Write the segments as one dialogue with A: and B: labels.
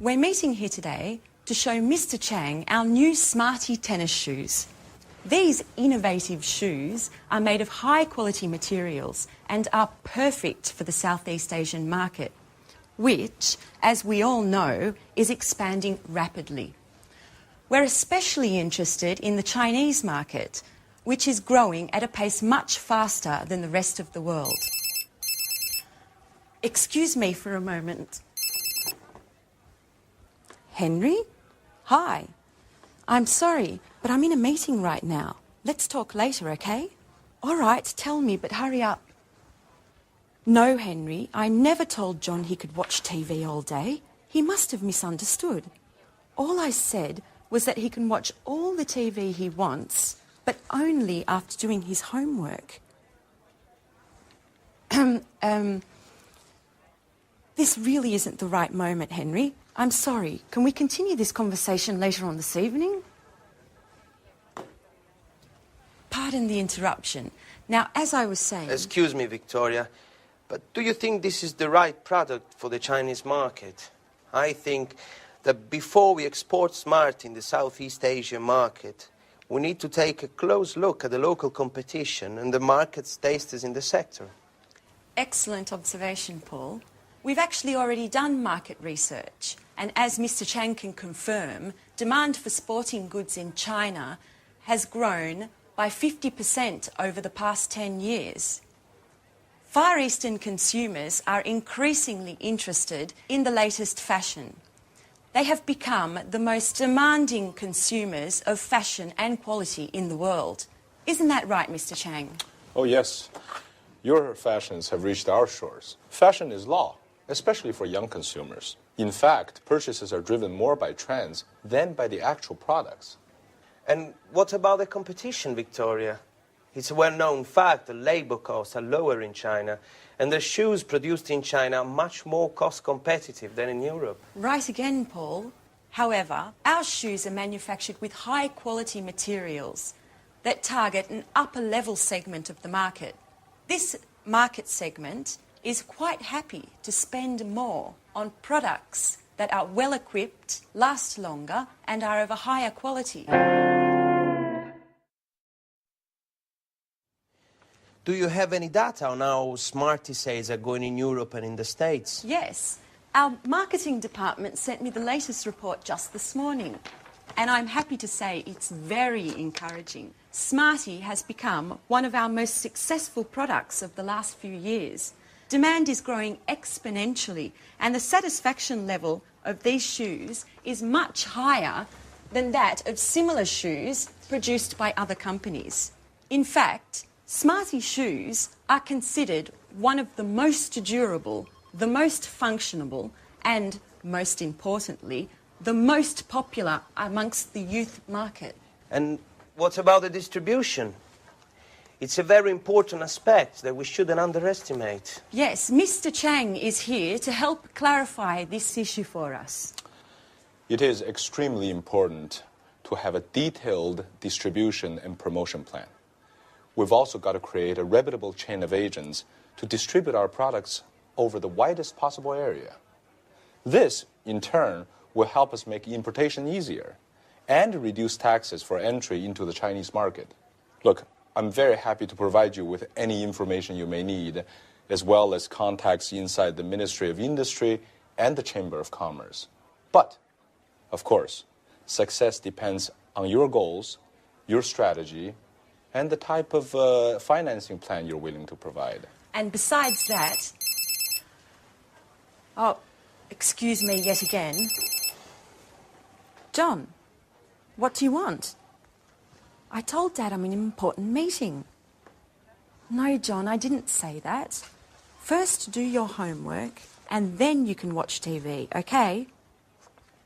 A: We're meeting here today to show Mr. Chang our new Smarty tennis shoes. These innovative shoes are made of high-quality materials and are perfect for the Southeast Asian market, which, as we all know, is expanding rapidly. We're especially interested in the Chinese market, which is growing at a pace much faster than the rest of the world. Excuse me for a moment. Henry? Hi. I'm sorry, but I'm in a meeting right now. Let's talk later, okay? All right, tell me, but hurry up. No, Henry, I never told John he could watch TV all day. He must have misunderstood. All I said was that he can watch all the TV he wants, but only after doing his homework. This really isn't the right moment, Henry. I'm sorry. Can we continue this conversation later on this evening? Pardon the interruption. Now, as I was saying...
B: Excuse me, Victoria, but do you think this is the right product for the Chinese market? I think that before we export Smart in the Southeast Asian market, we need to take a close look at the local competition and the market's tastes in the sector.
A: Excellent observation, Paul. We've actually already done market research, and as Mr. Chang can confirm, demand for sporting goods in China has grown by 50% over the past 10 years. Far Eastern consumers are increasingly interested in the latest fashion. They have become the most demanding consumers of fashion and quality in the world. Isn't that right, Mr. Chang?
C: Oh, yes. Your fashions have reached our shores. Fashion is law, especially for young consumers. In fact, purchases are driven more by trends than by the actual products.
B: And what about the competition, Victoria? It's a well-known fact that labor costs are lower in China, and the shoes produced in China are much more cost-competitive than in Europe.
A: Right again, Paul. However, our shoes are manufactured with high-quality materials that target an upper-level segment of the market. This market segment is quite happy to spend more on products that are well-equipped, last longer, and are of a higher quality.
B: Do you have any data on how Smarty sales are going in Europe and in the States?
A: Yes. Our marketing department sent me the latest report just this morning, and I'm happy to say it's very encouraging. Smarty has become one of our most successful products of the last few years. Demand is growing exponentially, and the satisfaction level of these shoes is much higher than that of similar shoes produced by other companies. In fact, Smarty shoes are considered one of the most durable, the most functional, and, most importantly, the most popular amongst the youth market.
B: And what about the distribution? It's a very important aspect that we shouldn't underestimate.
A: Yes, Mr. Chang is here to help clarify this issue for us.
C: It is extremely important to have a detailed distribution and promotion plan. We've also got to create a reputable chain of agents to distribute our products over the widest possible area. This, in turn, will help us make importation easier and reduce taxes for entry into the Chinese market. Look, I'm very happy to provide you with any information you may need, as well as contacts inside the Ministry of Industry and the Chamber of Commerce. But, of course, success depends on your goals, your strategy, and the type of financing plan you're willing to provide.
A: And besides that... Oh, excuse me yet again. John, what do you want? I told Dad I'm in an important meeting. No, John, I didn't say that. First do your homework, and then you can watch TV, okay?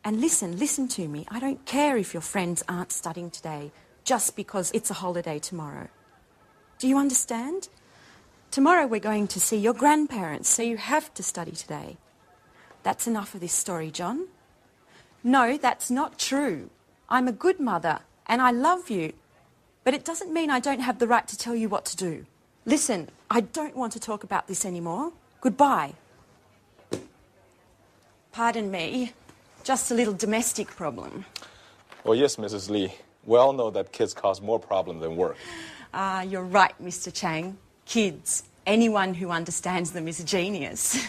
A: And listen to me. I don't care if your friends aren't studying today, just because it's a holiday tomorrow. Do you understand? Tomorrow we're going to see your grandparents, so you have to study today. That's enough of this story, John. No, that's not true. I'm a good mother, and I love you. But it doesn't mean I don't have the right to tell you what to do. Listen, I don't want to talk about this anymore. Goodbye. Pardon me. Just a little domestic problem.
C: Well, yes, Mrs. Lee. We all know that kids cause more problem than work.
A: You're right, Mr. Chang. Kids, anyone who understands them is a genius.